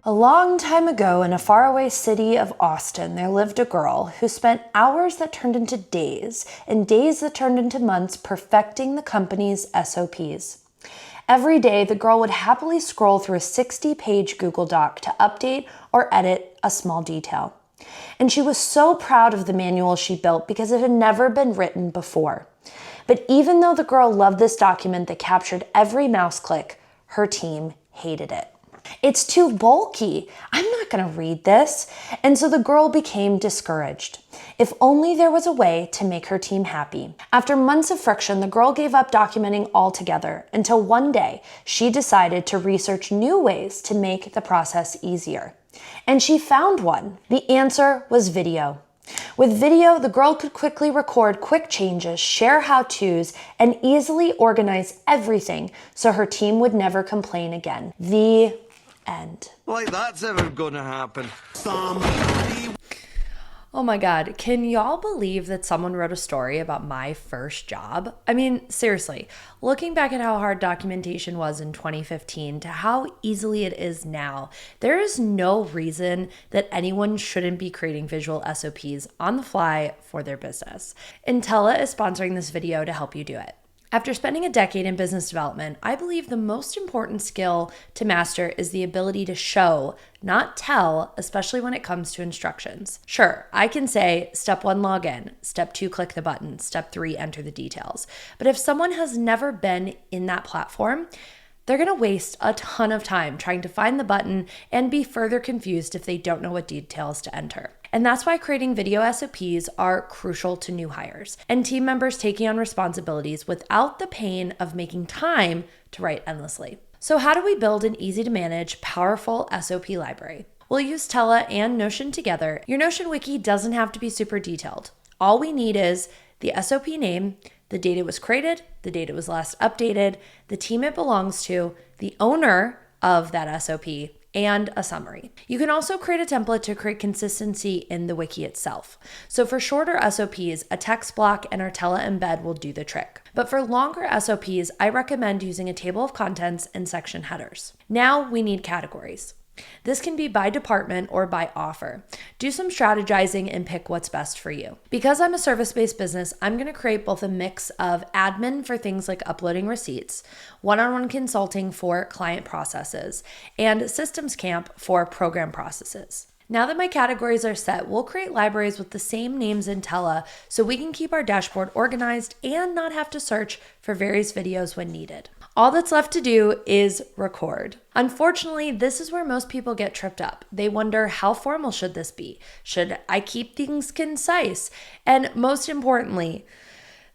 A long time ago in a faraway city of Austin, there lived a girl who spent hours that turned into days and days that turned into months perfecting the company's SOPs. Every day, the girl would happily scroll through a 60-page Google Doc to update or edit a small detail. And she was so proud of the manual she built because it had never been written before. But even though the girl loved this document that captured every mouse click, her team hated it. It's too bulky. I'm not going to read this. And so the girl became discouraged. If only there was a way to make her team happy. After months of friction, the girl gave up documenting altogether until one day she decided to research new ways to make the process easier. And she found one. The answer was video. With video, the girl could quickly record quick changes, share how-tos, and easily organize everything so her team would never complain again. The end. Like that's ever gonna happen. Oh my God, can y'all believe that someone wrote a story about my first job? I mean, seriously, looking back at how hard documentation was in 2015 to how easily it is now, there is no reason that anyone shouldn't be creating visual SOPs on the fly for their business. And Tella is sponsoring this video to help you do it. After spending a decade in business development, I believe the most important skill to master is the ability to show, not tell, especially when it comes to instructions. Sure, I can say step 1, log in, step 2, click the button, step 3, enter the details. But if someone has never been in that platform, they're going to waste a ton of time trying to find the button and be further confused if they don't know what details to enter. And that's why creating video SOPs are crucial to new hires and team members taking on responsibilities without the pain of making time to write endlessly. So how do we build an easy to manage, powerful SOP library? We'll use Tella and Notion together. Your Notion wiki doesn't have to be super detailed. All we need is the SOP name, the date it was created, the date it was last updated, the team it belongs to, the owner of that SOP, and a summary. You can also create a template to create consistency in the wiki itself. So for shorter SOPs, a text block and our Tella embed will do the trick. But for longer SOPs, I recommend using a table of contents and section headers. Now we need categories. This can be by department or by offer. Do some strategizing and pick what's best for you. Because I'm a service-based business, I'm going to create both a mix of admin for things like uploading receipts, one-on-one consulting for client processes, and systems camp for program processes. Now that my categories are set, we'll create libraries with the same names in Tella so we can keep our dashboard organized and not have to search for various videos when needed. All that's left to do is record. Unfortunately, this is where most people get tripped up. They wonder, how formal should this be? Should I keep things concise? And most importantly,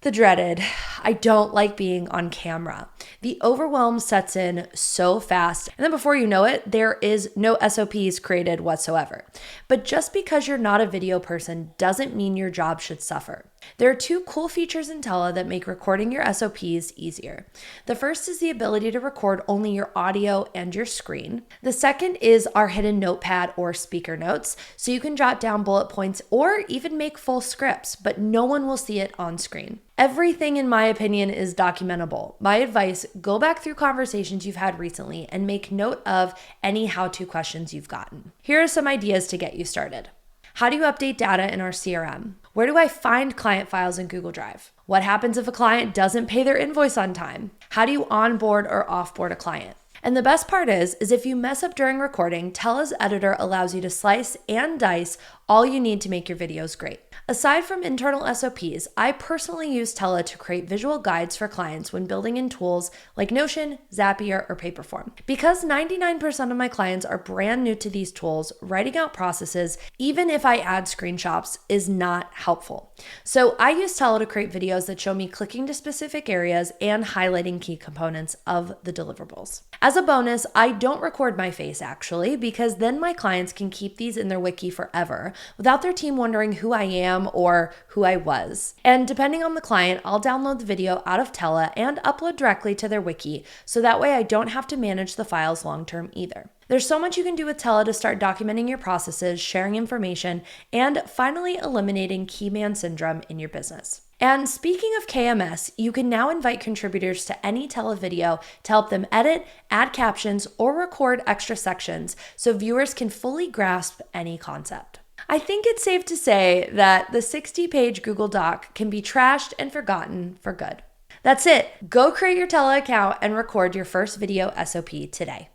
the dreaded, I don't like being on camera. The overwhelm sets in so fast, and then before you know it, there is no SOPs created whatsoever. But just because you're not a video person doesn't mean your job should suffer. There are 2 cool features in Tella that make recording your SOPs easier. The first is the ability to record only your audio and your screen. The second is our hidden notepad or speaker notes, so you can jot down bullet points or even make full scripts, but no one will see it on screen. Everything, in my opinion, is documentable. My advice, go back through conversations you've had recently and make note of any how-to questions you've gotten. Here are some ideas to get you started. How do you update data in our CRM? Where do I find client files in Google Drive? What happens if a client doesn't pay their invoice on time? How do you onboard or offboard a client? And the best part is if you mess up during recording, Tella's editor allows you to slice and dice all you need to make your videos great. Aside from internal SOPs, I personally use Tella to create visual guides for clients when building in tools like Notion, Zapier, or Paperform. Because 99% of my clients are brand new to these tools, writing out processes, even if I add screenshots, is not helpful. So I use Tella to create videos that show me clicking to specific areas and highlighting key components of the deliverables. As a bonus, I don't record my face actually, because then my clients can keep these in their wiki forever without their team wondering who I am or who I was. And depending on the client, I'll download the video out of Tella and upload directly to their wiki, so that way I don't have to manage the files long-term either. There's so much you can do with Tella to start documenting your processes, sharing information, and finally eliminating key man syndrome in your business. And speaking of KMS, you can now invite contributors to any Tella video to help them edit, add captions, or record extra sections so viewers can fully grasp any concept. I think it's safe to say that the 60-page Google Doc can be trashed and forgotten for good. That's it. Go create your Tella account and record your first video SOP today.